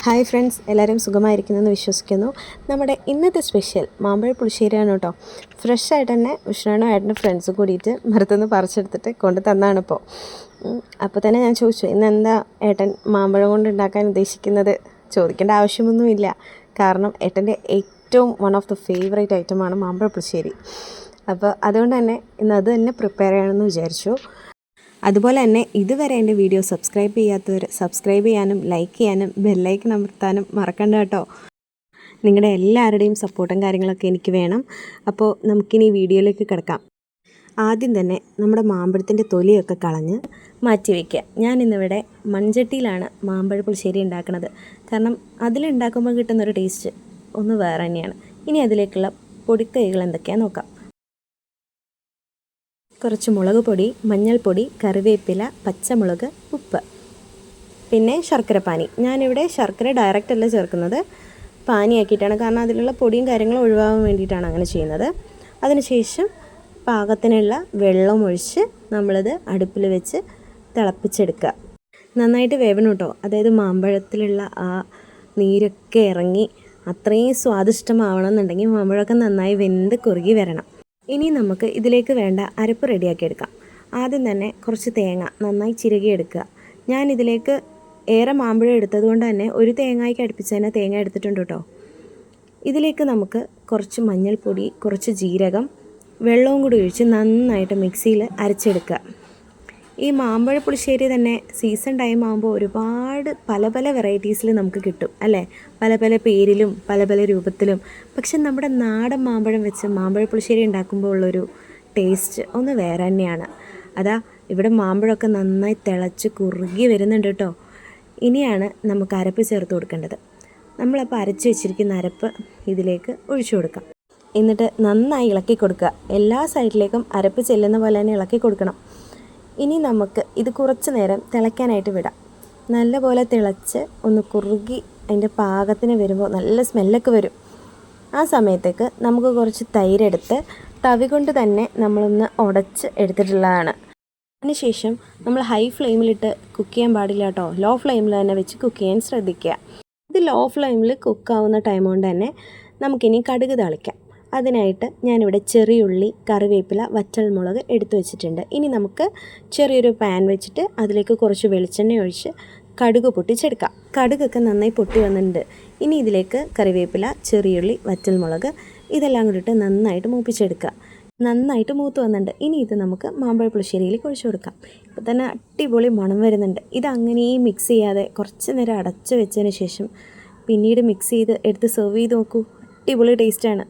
Hi friends, എല്ലാവരും സുഖമായിരിക്കുന്നെന്ന് വിശ്വസിക്കുന്നു. നമ്മുടെ ഇന്നത്തെ സ്പെഷ്യൽ മാമ്പഴ പുളിശ്ശേരിയാണ് കേട്ടോ. ഫ്രഷ് ആയിട്ട് തന്നെ ഉഷ്ണനും ഏട്ടൻ്റെ ഫ്രണ്ട്സ് കൂടിയിട്ട് മരത്തുനിന്ന് പറിച്ചെടുത്തിട്ട് കൊണ്ട് തന്നാണ് ഇപ്പോൾ. അപ്പോൾ തന്നെ ഞാൻ ചോദിച്ചു, ഇന്നെന്താ ഏട്ടൻ മാമ്പഴം കൊണ്ട് ഉണ്ടാക്കാൻ ഉദ്ദേശിക്കുന്നത്? ചോദിക്കേണ്ട ആവശ്യമൊന്നുമില്ല, കാരണം ഏട്ടൻ്റെ ഏറ്റവും വൺ ഓഫ് ദ ഫേവറേറ്റ് ഐറ്റമാണ് മാമ്പഴ പുളിശ്ശേരി. അപ്പോൾ അതുകൊണ്ട് തന്നെ ഇന്ന് അത് തന്നെ പ്രിപ്പയർ ചെയ്യണമെന്ന് വിചാരിച്ചു. അതുപോലെ തന്നെ ഇതുവരെ എൻ്റെ വീഡിയോ സബ്സ്ക്രൈബ് ചെയ്യാത്തവർ സബ്സ്ക്രൈബ് ചെയ്യാനും ലൈക്ക് ചെയ്യാനും ബെല്ലൈക്കൺ അമർത്താനും മറക്കണ്ട കേട്ടോ. നിങ്ങളുടെ എല്ലാവരുടെയും സപ്പോർട്ടും കാര്യങ്ങളൊക്കെ എനിക്ക് വേണം. അപ്പോൾ നമുക്കിനി വീഡിയോയിലേക്ക് കിടക്കാം. ആദ്യം തന്നെ നമ്മുടെ മാമ്പഴത്തിൻ്റെ തൊലിയൊക്കെ കളഞ്ഞ് മാറ്റി വയ്ക്കുക. ഞാനിന്നിവിടെ മൺചട്ടിയിലാണ് മാമ്പഴ പുളിശ്ശേരി ഉണ്ടാക്കുന്നത്. കാരണം അതിലുണ്ടാക്കുമ്പോൾ കിട്ടുന്നൊരു ടേസ്റ്റ് ഒന്ന് വേറെ തന്നെയാണ്. ഇനി അതിലേക്കുള്ള പൊടിക്കൈകൾ എന്തൊക്കെയാണെന്ന് നോക്കാം. കുറച്ച് മുളക് പൊടി, മഞ്ഞൾപ്പൊടി, കറിവേപ്പില, പച്ചമുളക്, ഉപ്പ്, പിന്നെ ശർക്കര പാനി. ഞാനിവിടെ ശർക്കര ഡയറക്റ്റ് അല്ല ചേർക്കുന്നത്, പാനിയാക്കിയിട്ടാണ്. കാരണം അതിലുള്ള പൊടിയും കാര്യങ്ങളും ഒഴിവാകാൻ വേണ്ടിയിട്ടാണ് അങ്ങനെ ചെയ്യുന്നത്. അതിനുശേഷം പാകത്തിനുള്ള വെള്ളം ഒഴിച്ച് നമ്മളിത് അടുപ്പിൽ വെച്ച് തിളപ്പിച്ചെടുക്കുക. നന്നായിട്ട് വേവണം കേട്ടോ. അതായത് മാമ്പഴത്തിലുള്ള ആ നീരൊക്കെ ഇറങ്ങി അത്രയും സ്വാദിഷ്ടമാവണം എന്നുണ്ടെങ്കിൽ മാമ്പഴമൊക്കെ നന്നായി വെന്ത് കുറുകി വരണം. ഇനി നമുക്ക് ഇതിലേക്ക് വേണ്ട അരപ്പ് റെഡിയാക്കിയെടുക്കാം. ആദ്യം തന്നെ കുറച്ച് തേങ്ങ നന്നായി ചിരകിയെടുക്കുക. ഞാൻ ഇതിലേക്ക് ഏറെ മാമ്പഴം എടുത്തതുകൊണ്ട് തന്നെ ഒരു തേങ്ങയ്ക്ക് അടുപ്പിച്ച് തന്നെ തേങ്ങ എടുത്തിട്ടുണ്ട് കേട്ടോ. ഇതിലേക്ക് നമുക്ക് കുറച്ച് മഞ്ഞൾപ്പൊടി, കുറച്ച് ജീരകം, വെള്ളവും കൂടി ഒഴിച്ച് നന്നായിട്ട് മിക്സിയിൽ അരച്ചെടുക്കുക. ഈ മാമ്പഴ പുളിശ്ശേരി തന്നെ സീസൺ ടൈം ആകുമ്പോൾ ഒരുപാട് പല പല വെറൈറ്റീസിൽ നമുക്ക് കിട്ടും അല്ലേ, പല പല പേരിലും പല പല രൂപത്തിലും. പക്ഷെ നമ്മുടെ നാടൻ മാമ്പഴം വെച്ച് മാമ്പഴ പുളിശ്ശേരി ഉണ്ടാക്കുമ്പോൾ ഉള്ളൊരു ടേസ്റ്റ് ഒന്ന് വേറെ തന്നെയാണ്. അതാ ഇവിടെ മാമ്പഴമൊക്കെ നന്നായി തിളച്ച് കുറുകി വരുന്നുണ്ട് കേട്ടോ. ഇനിയാണ് നമുക്ക് അരപ്പ് ചേർത്ത് കൊടുക്കേണ്ടത്. നമ്മളപ്പോൾ അരച്ച് വെച്ചിരിക്കുന്ന അരപ്പ് ഇതിലേക്ക് ഒഴിച്ചു കൊടുക്കാം. എന്നിട്ട് നന്നായി ഇളക്കി കൊടുക്കുക. എല്ലാ സൈഡിലേക്കും അരപ്പ് ചെല്ലുന്ന പോലെ തന്നെ ഇളക്കി കൊടുക്കണം. ഇനി നമുക്ക് ഇത് കുറച്ച് നേരം തിളയ്ക്കാനായിട്ട് വിടാം. നല്ലപോലെ തിളച്ച് ഒന്ന് കുറുകി അതിൻ്റെ പാകത്തിന് വരുമ്പോൾ നല്ല സ്മെല്ലൊക്കെ വരും. ആ സമയത്തേക്ക് നമുക്ക് കുറച്ച് തൈരെടുത്ത് തവി കൊണ്ട് തന്നെ നമ്മളൊന്ന് ഉടച്ച് എടുത്തിട്ടുള്ളതാണ്. അതിനുശേഷം നമ്മൾ ഹൈ ഫ്ലെയിമിലിട്ട് കുക്ക് ചെയ്യാൻ പാടില്ല കേട്ടോ. ലോ ഫ്ലെയിമിൽ തന്നെ വെച്ച് കുക്ക് ചെയ്യാൻ ശ്രദ്ധിക്കുക. ഇത് ലോ ഫ്ലെയിമിൽ കുക്കാവുന്ന ടൈം കൊണ്ട് തന്നെ നമുക്കിനി കടുക് താളിക്കാം. അതിനായിട്ട് ഞാനിവിടെ ചെറിയുള്ളി, കറിവേപ്പില, വറ്റൽമുളക് എടുത്തു വെച്ചിട്ടുണ്ട്. ഇനി നമുക്ക് ചെറിയൊരു പാൻ വെച്ചിട്ട് അതിലേക്ക് കുറച്ച് വെളിച്ചെണ്ണ ഒഴിച്ച് കടുക് പൊട്ടിച്ചെടുക്കാം. കടുകൊക്കെ നന്നായി പൊട്ടി വന്നിട്ടുണ്ട്. ഇനി ഇതിലേക്ക് കറിവേപ്പില, ചെറിയുള്ളി, വറ്റൽമുളക് ഇതെല്ലാം കൂടിയിട്ട് നന്നായിട്ട് മൂപ്പിച്ചെടുക്കുക. നന്നായിട്ട് മൂത്ത് വന്നിട്ടുണ്ട്. ഇനി ഇത് നമുക്ക് മാമ്പഴ പുളിശ്ശേരിയിലേക്ക് ഒഴിച്ചു കൊടുക്കാം. ഇപ്പോൾ തന്നെ അടിപൊളി മണം വരുന്നുണ്ട്. ഇത് അങ്ങനെ മിക്സ് ചെയ്യാതെ കുറച്ച് നേരം അടച്ച് വെച്ചതിന് ശേഷം പിന്നീട് മിക്സ് ചെയ്ത് എടുത്ത് സെർവ് ചെയ്ത് നോക്കൂ. അടിപൊളി ടേസ്റ്റാണ്.